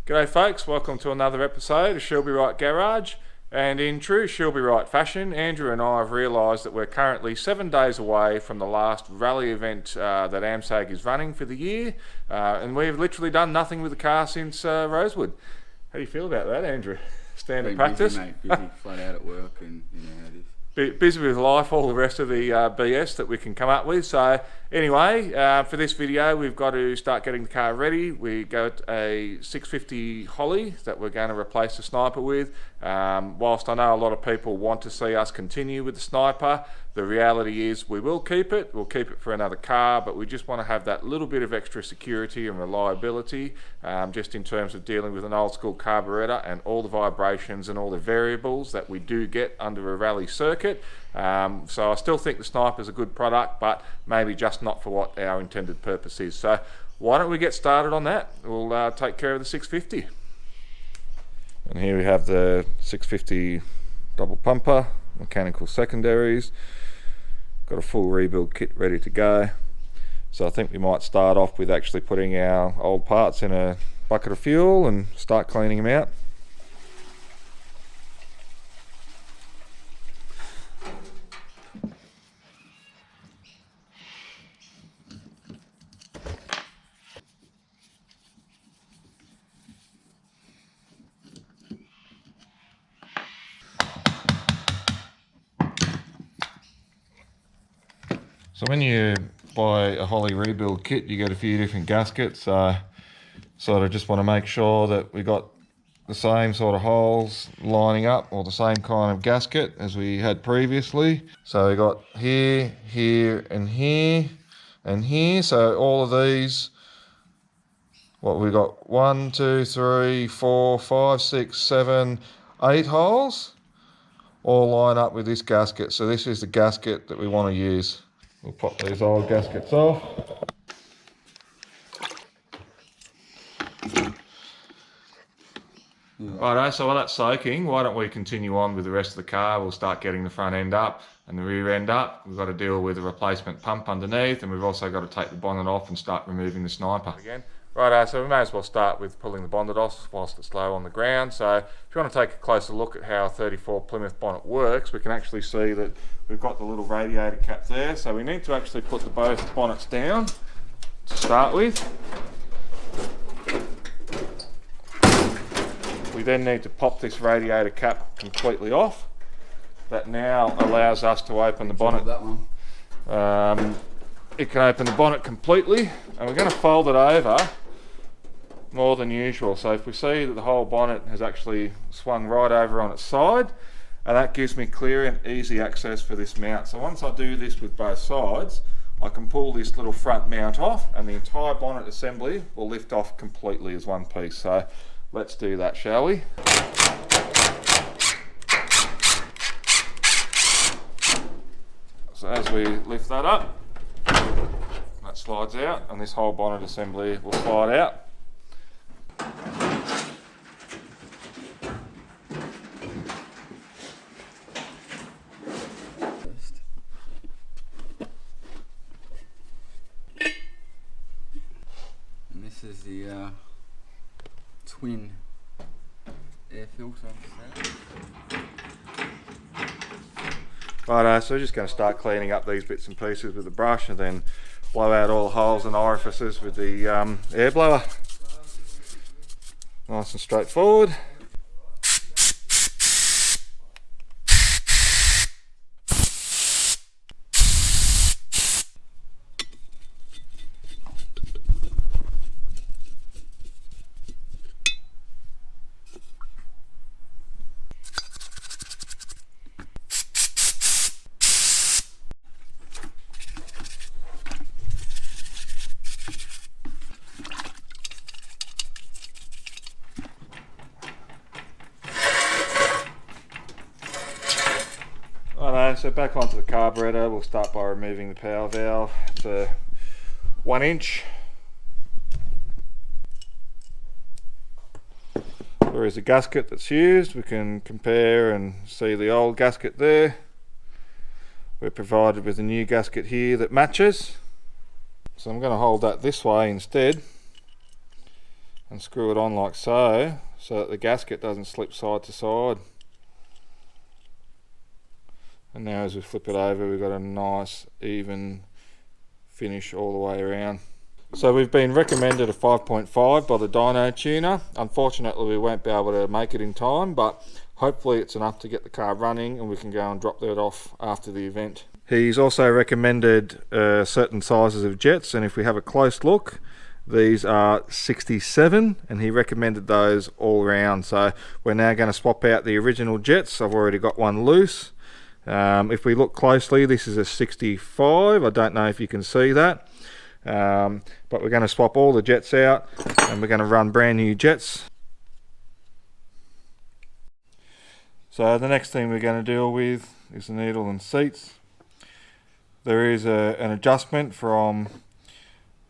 G'day folks, welcome to another episode of She'll Be Right Garage, and in true She'll Be Right fashion, Andrew and I have realised that we're currently 7 days away from the last rally event that Amsag is running for the year, and we've literally done nothing with the car since Rosewood. How do you feel about that, Andrew? Standard practice? Busy, mate. Busy, flat out at work, and you know how it is. Busy with life, all the rest of the BS that we can come up with. So anyway, for this video we've got to start getting the car ready. We got a 650 Holly that we're going to replace the Sniper with. Whilst I know a lot of people want to see us continue with the Sniper, the reality is we will keep it. We'll keep it for another car, but we just want to have that little bit of extra security and reliability, just in terms of dealing with an old school carburetor and all the vibrations and all the variables that we do get under a rally circuit. So I still think the Sniper is a good product, but maybe just not for what our intended purpose is. So why don't we get started on that? We'll take care of the 650. And here we have the 650 double pumper, mechanical secondaries. Got a full rebuild kit ready to go. So I think we might start off with actually putting our old parts in a bucket of fuel and start cleaning them out. So when you buy a Holly rebuild kit, you get a few different gaskets. Sort of just want to make sure that we got the same sort of holes lining up, or the same kind of gasket as we had previously. So we got here, here, and here, and here. So all of these, what we got, 1, 2, 3, 4, 5, 6, 7, 8 holes, all line up with this gasket. So this is the gasket that we want to use. We'll pop these old gaskets off. Righto, so while that's soaking, why don't we continue on with the rest of the car? We'll start getting the front end up and the rear end up. We've got to deal with a replacement pump underneath, and we've also got to take the bonnet off and start removing the Sniper again. Righto, so we may as well start with pulling the bonnet off whilst it's low on the ground. So if you want to take a closer look at how a 34 Plymouth bonnet works, we can actually see that we've got the little radiator cap there. So we need to actually put both bonnets down to start with. We then need to pop this radiator cap completely off. That now allows us to open the bonnet. That one. It can open the bonnet completely, and we're going to fold it over more than usual. So if we see that the whole bonnet has actually swung right over on its side, and that gives me clear and easy access for this mount. So once I do this with both sides, I can pull this little front mount off, and the entire bonnet assembly will lift off completely as one piece. So let's do that, shall we? So as we lift that up, that slides out, and this whole bonnet assembly will slide out. And this is the twin air filter. Righto, so we're just going to start cleaning up these bits and pieces with a brush, and then blow out all the holes and orifices with the air blower. Nice and straightforward. so back onto the carburetor, we'll start by removing the power valve. It's a 1 inch. There is a gasket that's used. We can compare and see the old gasket there. We're provided with a new gasket here that matches. So I'm going to hold that this way instead and screw it on like so, so that the gasket doesn't slip side to side. And now as we flip it over, we've got a nice even finish all the way around. So we've been recommended a 5.5 by the dyno tuner. Unfortunately we won't be able to make it in time, but hopefully it's enough to get the car running and we can go and drop that off after the event. He's also recommended certain sizes of jets, and if we have a close look, these are 67 and he recommended those all round. So we're now going to swap out the original jets. I've already got one loose. If we look closely, this is a 65. I don't know if you can see that. But we're going to swap all the jets out and we're going to run brand new jets. So the next thing we're going to deal with is the needle and seats. There is an adjustment from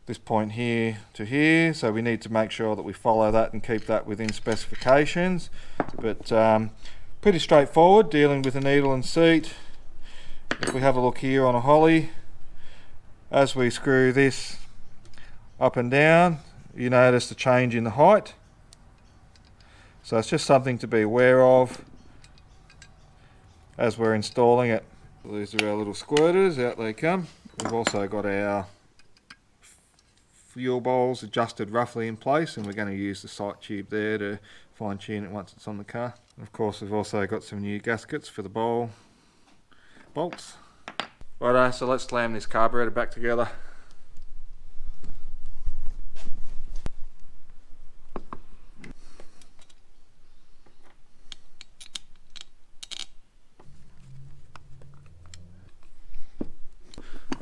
this point here to here, so we need to make sure that we follow that and keep that within specifications. But pretty straightforward dealing with the needle and seat. If we have a look here on a Holly, as we screw this up and down, you notice the change in the height. So it's just something to be aware of as we're installing it. These are our little squirters, out they come. We've also got our fuel bowls adjusted roughly in place, and we're going to use the sight tube there to fine tune it once it's on the car. And of course we've also got some new gaskets for the bowl bolts. Righto, so let's slam this carburetor back together.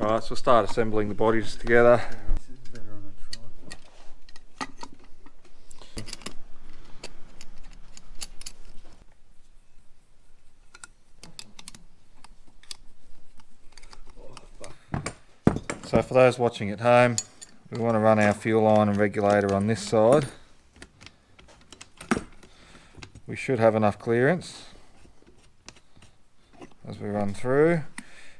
Alright, so we'll start assembling the bodies together. So for those watching at home, we want to run our fuel line and regulator on this side. We should have enough clearance as we run through,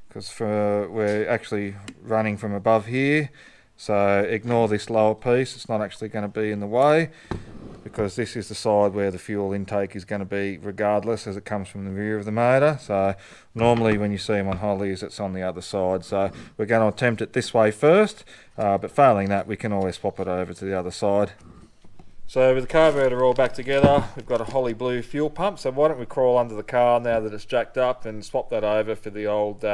because we're actually running from above here, so ignore this lower piece. It's not actually going to be in the way, because this is the side where the fuel intake is going to be regardless, as it comes from the rear of the motor. So normally when you see them on Hollies, it's on the other side. So we're going to attempt it this way first, but failing that we can always swap it over to the other side. So with the carburetor all back together, we've got a Holly blue fuel pump. So why don't we crawl under the car now that it's jacked up and swap that over for the old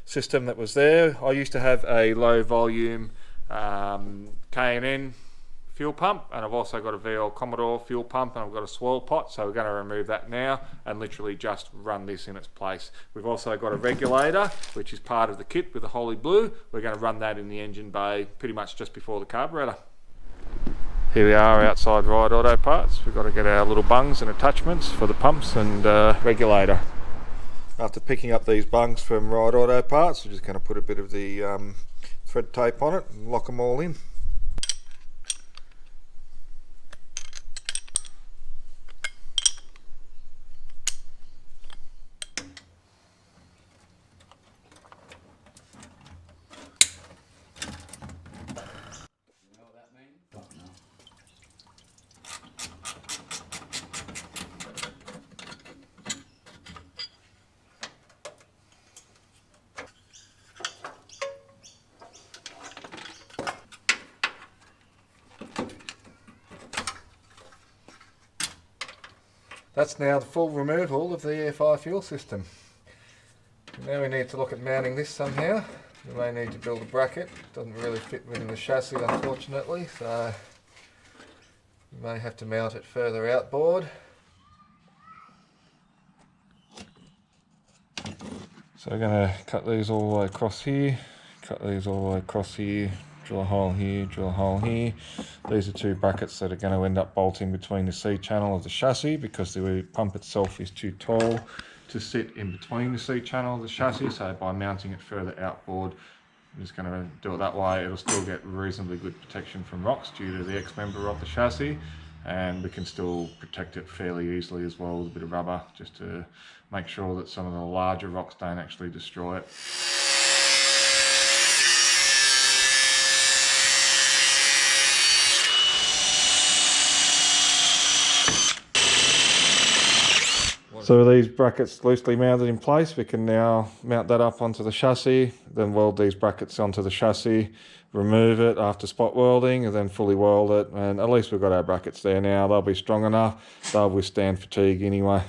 system that was there. I used to have a low volume K&N fuel pump, and I've also got a VL Commodore fuel pump, and I've got a swirl pot, so we're going to remove that now and literally just run this in its place. We've also got a regulator, which is part of the kit with the Holly blue. We're going to run that in the engine bay pretty much just before the carburetor. Here we are outside Ride Auto Parts. We've got to get our little bungs and attachments for the pumps and regulator. After picking up these bungs from Ride Auto Parts, we're just going to put a bit of the thread tape on it and lock them all in. That's now the full removal of the EFI fuel system. Now we need to look at mounting this somehow. We may need to build a bracket. It doesn't really fit within the chassis, unfortunately, so we may have to mount it further outboard. So we're going to cut these all the way across here, cut these all the way across here, drill a hole here, drill a hole here. These are two brackets that are going to end up bolting between the C channel of the chassis because the pump itself is too tall to sit in between the seat channel of the chassis, so by mounting it further outboard, I'm just going to do it that way. It'll still get reasonably good protection from rocks due to the X-member of the chassis, and we can still protect it fairly easily as well with a bit of rubber, just to make sure that some of the larger rocks don't actually destroy it. So with these brackets loosely mounted in place, we can now mount that up onto the chassis, then weld these brackets onto the chassis, remove it after spot welding, and then fully weld it. And at least we've got our brackets there now. They'll be strong enough. They'll withstand fatigue anyway.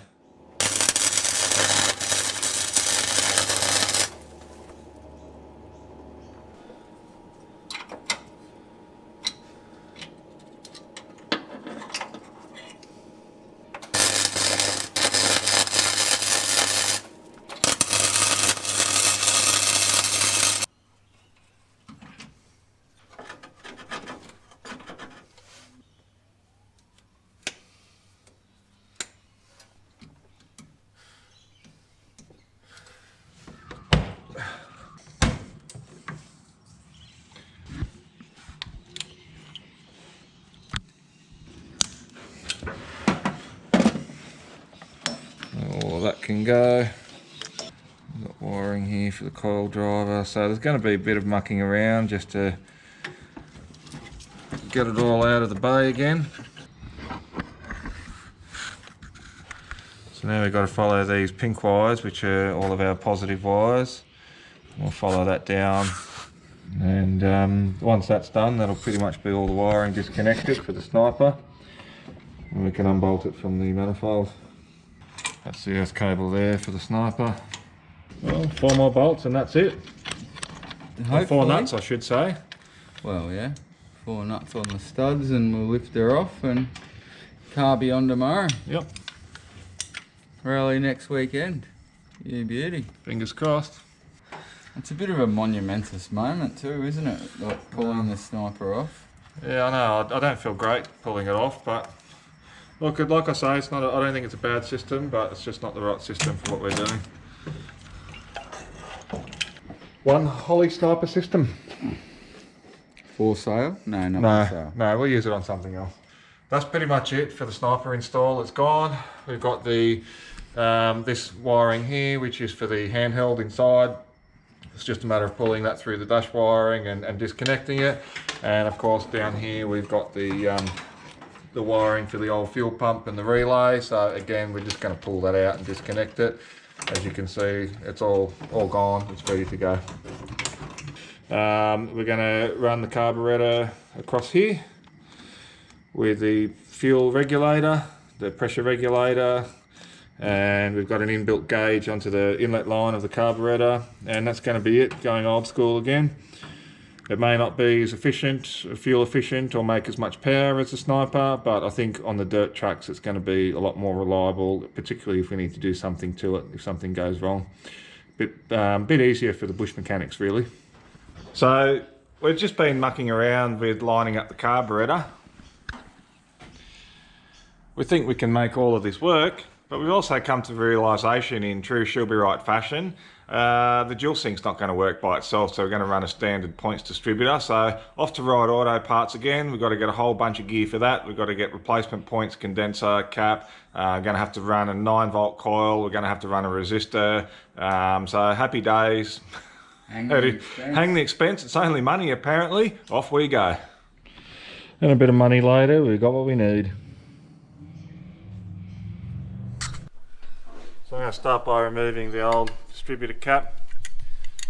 That can go. We've got wiring here for the coil driver, so there's going to be a bit of mucking around just to get it all out of the bay again. So now we've got to follow these pink wires, which are all of our positive wires. We'll follow that down, and once that's done, that'll pretty much be all the wiring disconnected for the sniper, and we can unbolt it from the manifold. That's the earth cable there for the sniper. Well, 4 more bolts and that's it. Or 4 nuts, I should say. Well, yeah, 4 nuts on the studs, and we'll lift her off and carby on tomorrow. Yep. Rally next weekend. You beauty. Fingers crossed. It's a bit of a monumentous moment too, isn't it? Like pulling the sniper off. Yeah, I know. I don't feel great pulling it off, but look, like I say, it's not. I don't think it's a bad system, but it's just not the right system for what we're doing. One Holly sniper system. For sale? No, not for sale. No, we'll use it on something else. That's pretty much it for the sniper install. It's gone. We've got the this wiring here, which is for the handheld inside. It's just a matter of pulling that through the dash wiring and disconnecting it. And of course, down here we've got the wiring for the old fuel pump and the relay. So again, we're just going to pull that out and disconnect it. As you can see, it's all gone. It's ready to go. We're going to run the carburetor across here with the fuel regulator, the pressure regulator, and we've got an inbuilt gauge onto the inlet line of the carburetor, and that's going to be it, going old school again. It may not be as efficient, fuel efficient, or make as much power as the sniper, but I think on the dirt tracks it's going to be a lot more reliable, particularly if we need to do something to it, if something goes wrong. Bit easier for the bush mechanics, really. So we've just been mucking around with lining up the carburetor. We think we can make all of this work, but we've also come to the realisation in true she'll be right fashion, the dual sync's not going to work by itself, so we're going to run a standard points distributor. So off to Ride Auto parts again. We've got to get a whole bunch of gear for that. We've got to get replacement points, condenser, cap. We're going to have to run a 9-volt coil. We're going to have to run a resistor. So happy days. Hang the expense. It's only money apparently. Off we go. And a bit of money later, we've got what we need. So I'm going to start by removing the old distributor cap.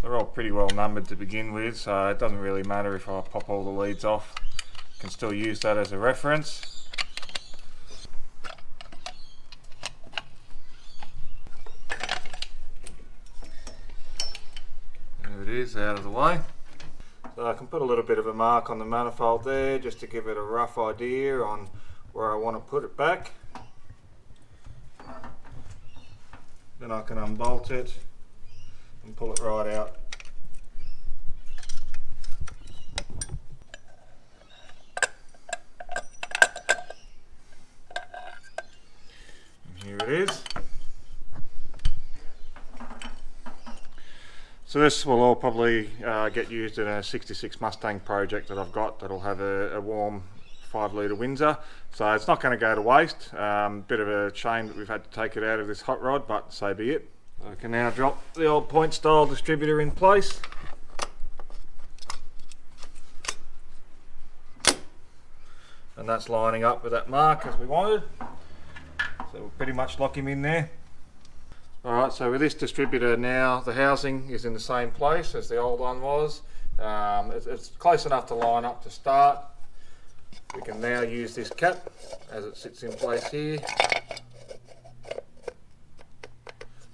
They're all pretty well numbered to begin with, so it doesn't really matter if I pop all the leads off. I can still use that as a reference. There it is, out of the way. So I can put a little bit of a mark on the manifold there just to give it a rough idea on where I want to put it back. Then I can unbolt it and pull it right out. And here it is. So this will all probably get used in a 66 Mustang project that I've got that'll have a warm 5 litre Windsor. So it's not going to go to waste. Bit of a shame that we've had to take it out of this hot rod, but so be it. I can now drop the old point style distributor in place. And that's lining up with that mark as we wanted. So we'll pretty much lock him in there. Alright, so with this distributor now, the housing is in the same place as the old one was. It's close enough to line up to start. We can now use this cap as it sits in place here.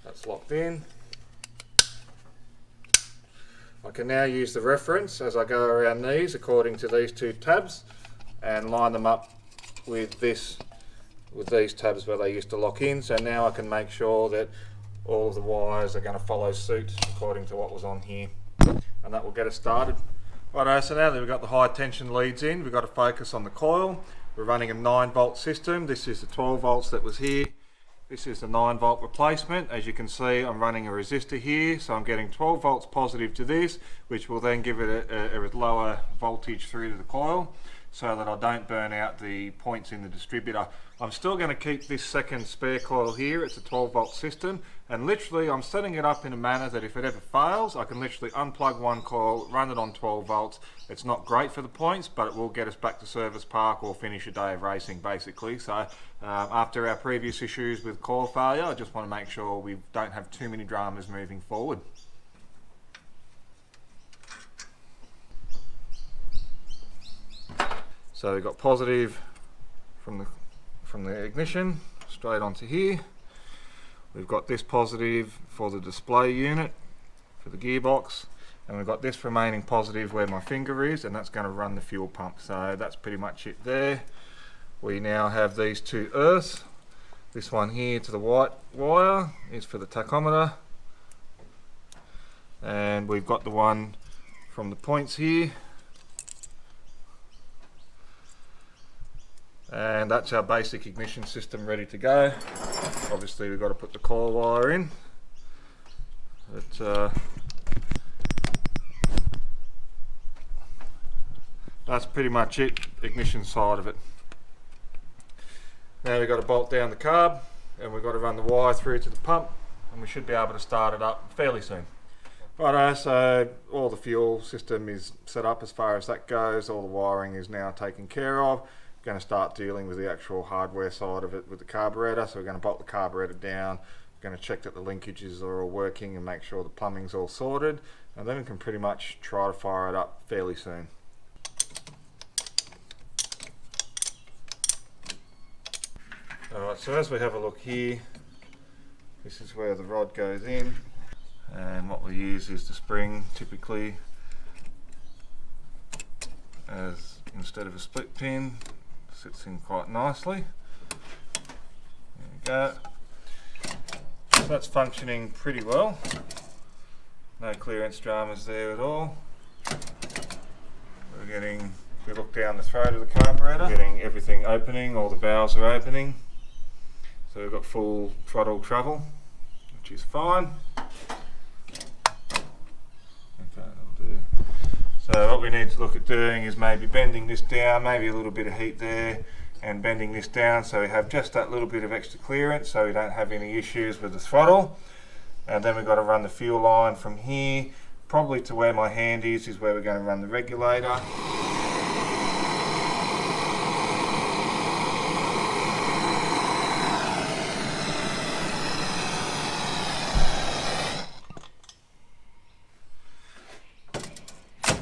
That's locked in. I can now use the reference as I go around these according to these two tabs and line them up with these tabs where they used to lock in. So now I can make sure that all of the wires are going to follow suit according to what was on here, and that will get us started. Righto, so now that we've got the high tension leads in, we've got to focus on the coil. We're running a 9-volt system. This is the 12 volts that was here. This is the 9-volt replacement. As you can see, I'm running a resistor here, so I'm getting 12 volts positive to this, which will then give it a lower voltage through to the coil, so that I don't burn out the points in the distributor. I'm still going to keep this second spare coil here. It's a 12-volt system, and literally I'm setting it up in a manner that if it ever fails, I can literally unplug one coil, run it on 12 volts. It's not great for the points, but it will get us back to service park or finish a day of racing basically. So after our previous issues with coil failure, I just want to make sure we don't have too many dramas moving forward. So we've got positive from the ignition straight onto here. We've got this positive for the display unit for the gearbox, and we've got this remaining positive where my finger is, and that's going to run the fuel pump. So that's pretty much it there. We now have these two earths. This one here to the white wire is for the tachometer, and we've got the one from the points here. And that's our basic ignition system ready to go. Obviously we've got to put the coil wire in. But, that's pretty much it, ignition side of it. Now we've got to bolt down the carb, and we've got to run the wire through to the pump, and we should be able to start it up fairly soon. Righto, so all the fuel system is set up as far as that goes. All the wiring is now taken care of. Going to start dealing with the actual hardware side of it with the carburetor. So we're going to bolt the carburetor down, we're going to check that the linkages are all working and make sure the plumbing's all sorted, and then we can pretty much try to fire it up fairly soon. Alright, so as we have a look here, this is where the rod goes in, and what we use is the spring typically as instead of a split pin. Sits in quite nicely. There we go. So that's functioning pretty well. No clearance dramas there at all. If we look down the throat of the carburetor, getting everything opening, all the valves are opening. So we've got full throttle travel, which is fine. Okay, that'll do. So what we need to look at doing is maybe bending this down, maybe a little bit of heat there, and bending this down so we have just that little bit of extra clearance so we don't have any issues with the throttle. And then we've got to run the fuel line from here, probably to where my hand is where we're going to run the regulator.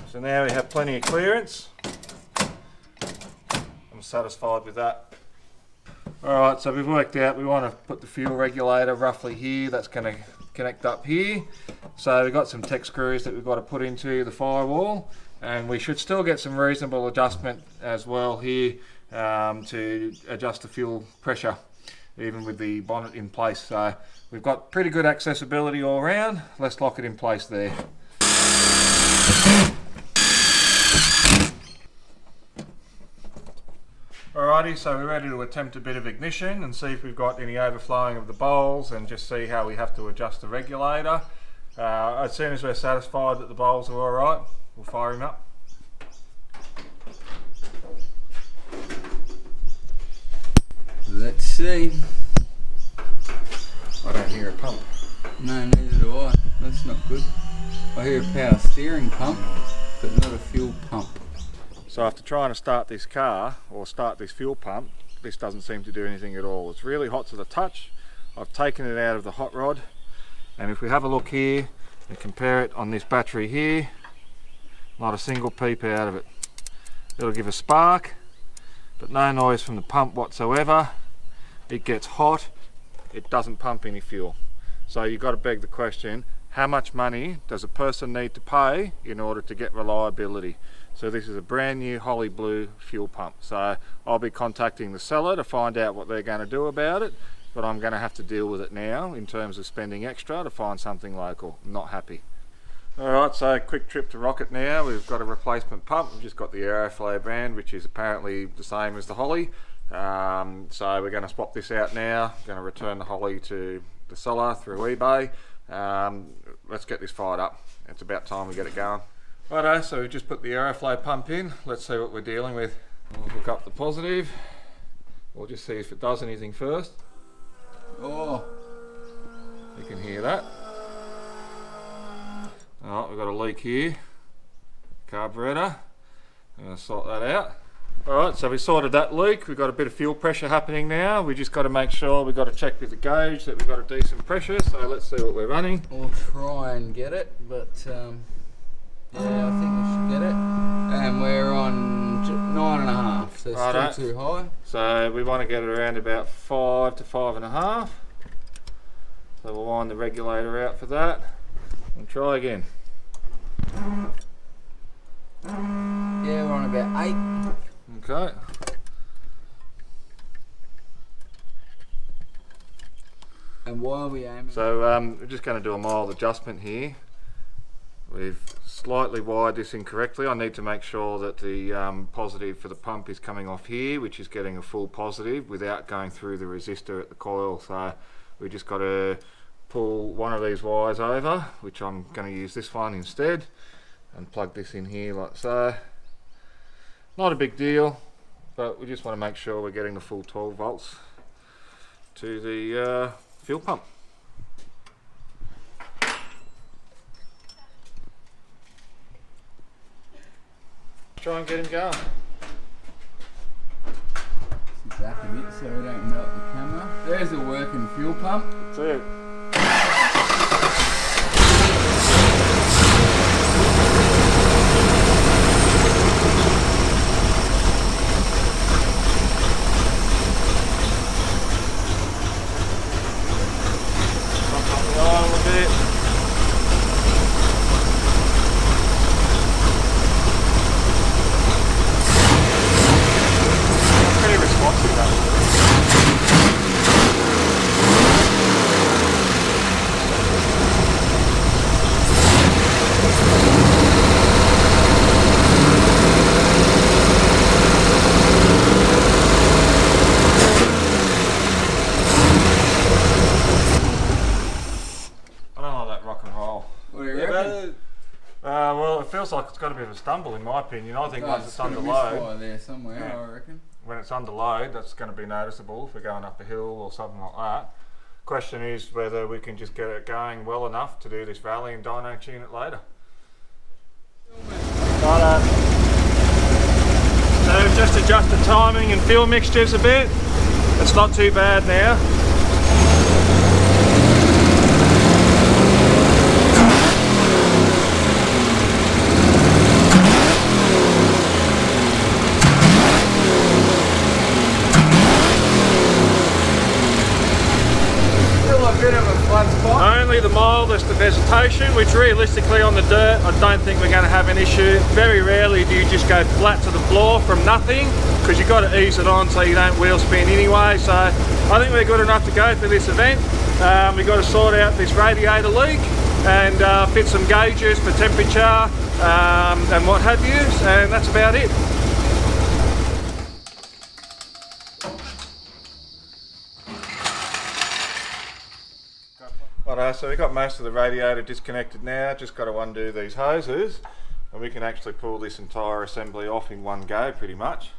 So now we have plenty of clearance. I'm satisfied with that. Alright, so we've worked out we want to put the fuel regulator roughly here. That's going to connect up here. So we've got some Tech screws that we've got to put into the firewall, and we should still get some reasonable adjustment as well here to adjust the fuel pressure even with the bonnet in place. So we've got pretty good accessibility all around. Let's lock it in place there. Alrighty, so we're ready to attempt a bit of ignition and see if we've got any overflowing of the bowls, and just see how we have to adjust the regulator. As soon as we're satisfied that the bowls are alright, we'll fire him up. Let's see. I don't hear a pump. No, neither do I. That's not good. I hear a power steering pump, but not a fuel pump. So after trying to start this car, or start this fuel pump, this doesn't seem to do anything at all. It's really hot to the touch. I've taken it out of the hot rod, and if we have a look here and compare it on this battery here, not a single peep out of it. It'll give a spark, but no noise from the pump whatsoever. It gets hot, it doesn't pump any fuel. So you've got to beg the question, how much money does a person need to pay in order to get reliability? So this is a brand new Holly Blue fuel pump. So I'll be contacting the seller to find out what they're going to do about it, but I'm going to have to deal with it now in terms of spending extra to find something local. I'm not happy. Alright, so quick trip to Rocket now. We've got a replacement pump. We've just got the Aeroflow brand, which is apparently the same as the Holly. So we're going to swap this out now. Going to return the Holly to the seller through eBay. Let's get this fired up. It's about time we get it going. Righto, so we just put the Aeroflow pump in. Let's see what we're dealing with. We'll hook up the positive. We'll just see if it does anything first. Oh, You can hear that. Alright, we've got a leak here. Carburetor. I'm going to sort that out. Alright, so we sorted that leak. We've got a bit of fuel pressure happening now. We just got to make sure, we've got to check with the gauge that we've got a decent pressure. So let's see what we're running. we'll try and get it, but yeah, I think we should get it. And we're on 9.5, so Righto. still too high. So we want to get it around about 5 to 5.5. So we'll wind the regulator out for that and try again. Yeah, we're on about 8. Okay. And why are we aiming? So we're just going to do a mild adjustment here. We've slightly wired this incorrectly. I need to make sure that the positive for the pump is coming off here, which is getting a full positive without going through the resistor at the coil. So we just got to pull one of these wires over, which I'm going to use this one instead, and plug this in here like so. Not a big deal, but we just want to make sure we're getting the full 12 volts to the fuel pump. Try and get him going. Sit back a bit so we don't melt the camera. There's a working fuel pump. That's it. Well, it feels like it's got a bit of a stumble in my opinion. I think once it's under load, there somewhere, yeah. I reckon. When it's under load, that's going to be noticeable if we're going up a hill or something like that. Question is whether we can just get it going well enough to do this rally and dyno tune it later. So just adjust the timing and fuel mixtures a bit. It's not too bad now. Only the mildest of vegetation, which realistically on the dirt I don't think we're going to have an issue. Very rarely do you just go flat to the floor from nothing, because you've got to ease it on so you don't wheel spin anyway. So I think we're good enough to go for this event. We've got to sort out this radiator leak and fit some gauges for temperature and what have you, and that's about it. Righto, so we've got most of the radiator disconnected now, just got to undo these hoses and we can actually pull this entire assembly off in one go pretty much.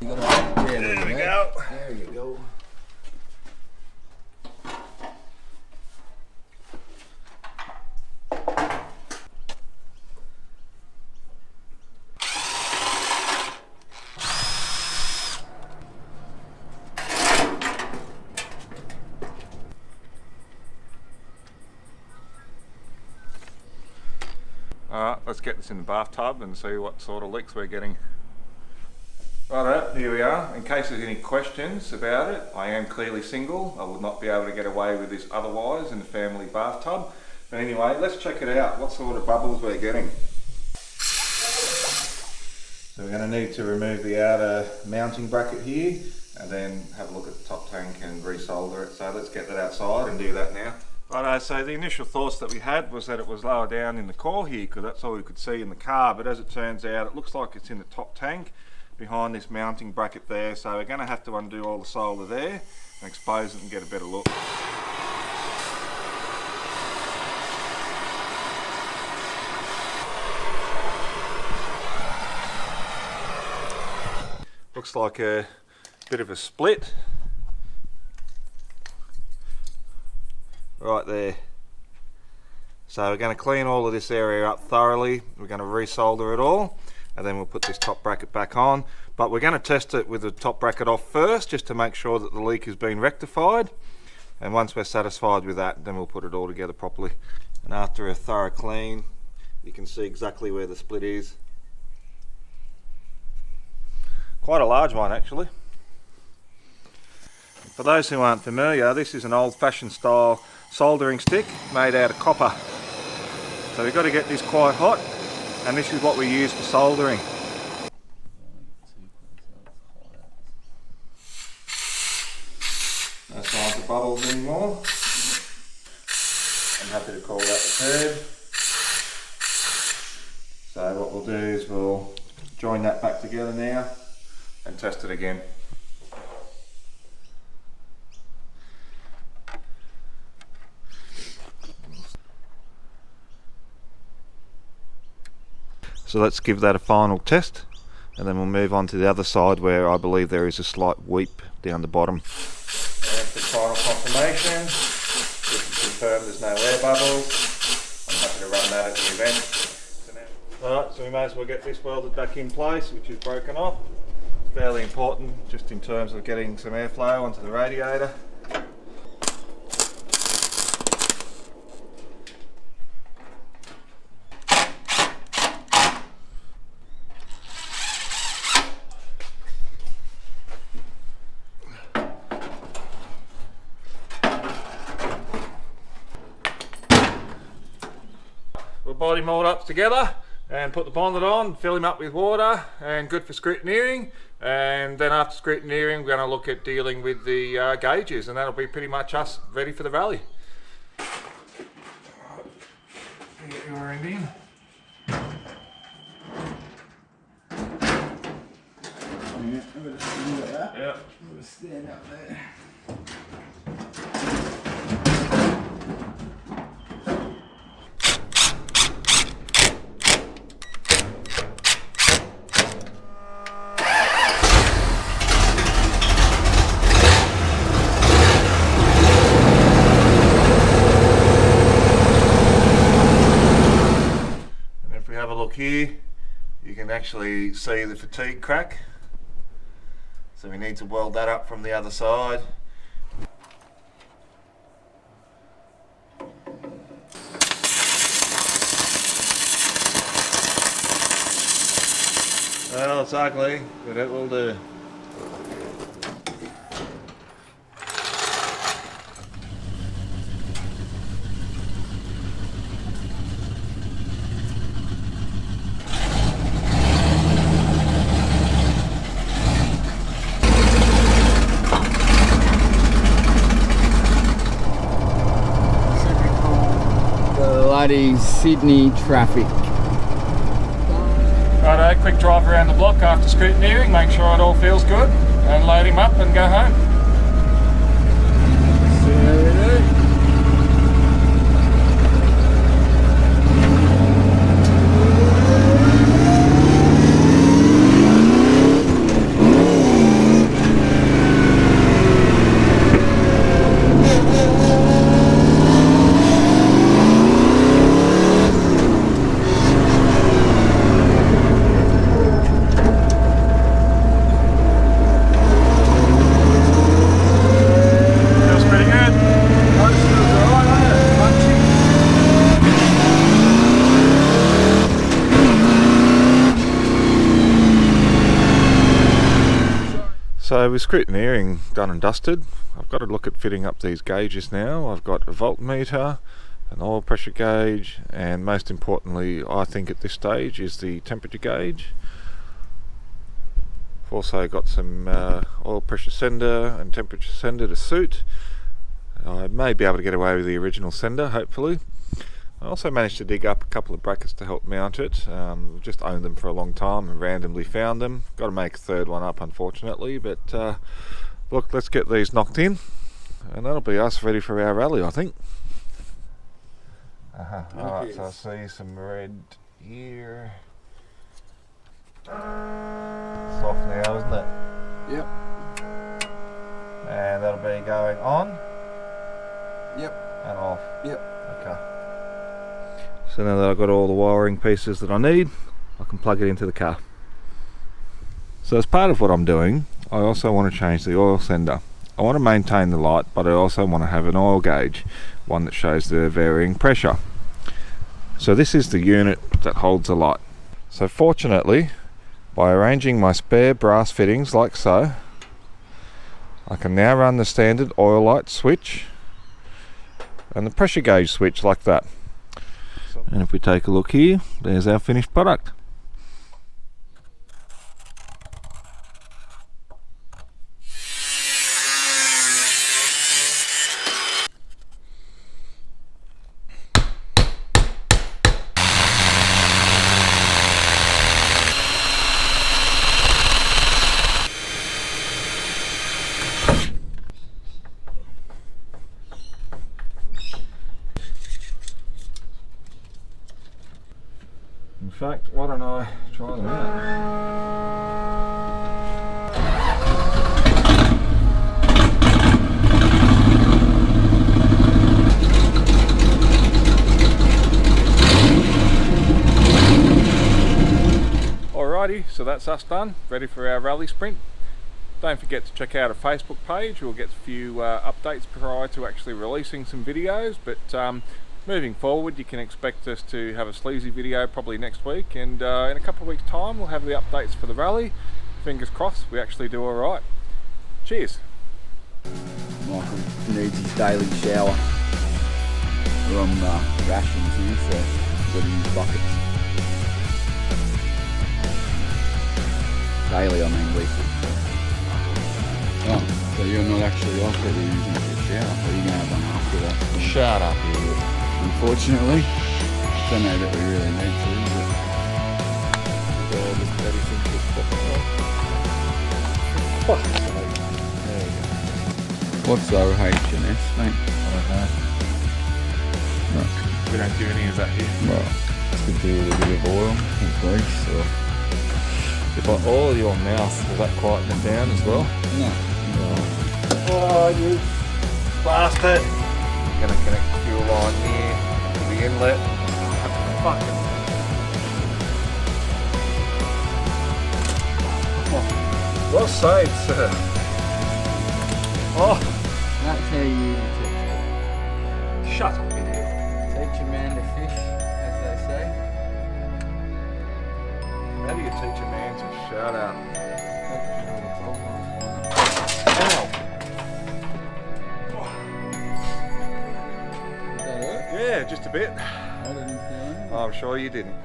There we go. There you go. Alright, let's get this in the bathtub and see what sort of leaks we're getting. Righto, here we are. In case there's any questions about it, I am clearly single. I would not be able to get away with this otherwise in the family bathtub. But anyway, let's check it out, what sort of bubbles we're getting. So we're going to need to remove the outer mounting bracket here and then have a look at the top tank and resolder it. So let's get that outside and do that now. Righto, so the initial thoughts that we had was that it was lower down in the core here because that's all we could see in the car, but as it turns out it looks like it's in the top tank behind this mounting bracket there, so we're going to have to undo all the solder there and expose it and get a better look. Looks like a bit of a split right there. So we're going to clean all of this area up thoroughly, we're going to resolder it all, and then we'll put this top bracket back on. But we're going to test it with the top bracket off first, just to make sure that the leak has been rectified. And once we're satisfied with that, then we'll put it all together properly. And after a thorough clean, you can see exactly where the split is. Quite a large one actually. For those who aren't familiar, this is an old-fashioned style soldering stick made out of copper. So we've got to get this quite hot, and this is what we use for soldering. No signs of bubbles anymore. I'm happy to call that the curd. So what we'll do is we'll join that back together now and test it again. So let's give that a final test and then we'll move on to the other side where I believe there is a slight weep down the bottom. And for final confirmation, just to confirm there's no air bubbles. I'm happy to run that at the event. Alright, so we may as well get this welded back in place, which is broken off. It's fairly important just in terms of getting some airflow onto the radiator. We'll body mould up together and put the bonnet on, fill him up with water, and good for scrutineering. And then after scrutineering, we're going to look at dealing with the gauges, and that'll be pretty much us ready for the rally. Get your end in. Yeah, I'm going to stand like that. Yeah. I'm going to stand up there. Here you can actually see the fatigue crack, so we need to weld that up from the other side. Well, it's ugly, but it will do. Sydney traffic. Righto, quick drive around the block after scrutineering, make sure it all feels good, and load him up and go home. See how we do. So with scrutineering done and dusted, I've got to look at fitting up these gauges now. I've got a voltmeter, an oil pressure gauge, and most importantly, I think at this stage, is the temperature gauge. I've also got some oil pressure sender and temperature sender to suit. I may be able to get away with the original sender, hopefully. I also managed to dig up a couple of brackets to help mount it. Just owned them for a long time and randomly found them. Got to make a third one up, unfortunately, but look, let's get these knocked in and that'll be us ready for our rally, I think. Alright, so I see some red here. It's off now, isn't it? Yep. And that'll be going on? Yep. And off? Yep. Okay. So now that I've got all the wiring pieces that I need, I can plug it into the car. So as part of what I'm doing, I also want to change the oil sender. I want to maintain the light, but I also want to have an oil gauge, one that shows the varying pressure. So this is the unit that holds the light. So fortunately, by arranging my spare brass fittings like so, I can now run the standard oil light switch and the pressure gauge switch like that. And if we take a look here, there's our finished product. In fact, why don't I try them out? Alrighty, so that's us done, ready for our rally sprint. Don't forget to check out our Facebook page. We'll get a few updates prior to actually releasing some videos, but moving forward, you can expect us to have a sleazy video probably next week, and in a couple of weeks' time we'll have the updates for the rally. Fingers crossed we actually do alright. Cheers! Michael needs his daily shower. We're on rations here, so we've got to use buckets. Daily, I mean weekly. Oh, so you're not actually off it, you're using it for a shower, or you're going to have one after that? Shut up, you. Unfortunately, don't know that we really need to, but This bloody thing just popping off. Fuck's sake. There we go. what's OH&S, mate? I don't know. Look, We don't do any of that here. well, it's to do with a bit of oil and grease, or... If I oil your mouth, will that quieten it down as well? No. Oh, you bastard! I'm gonna connect the fuel line here to the inlet. Fucking. Oh, well saved, sir. Oh, That's how you teach shut up, idiot. it. Teach a man to fish, as they say. How do you teach a man to shut up? Ow! Did that hurt? Yeah, just a bit. I didn't feel anything. I'm sure you didn't.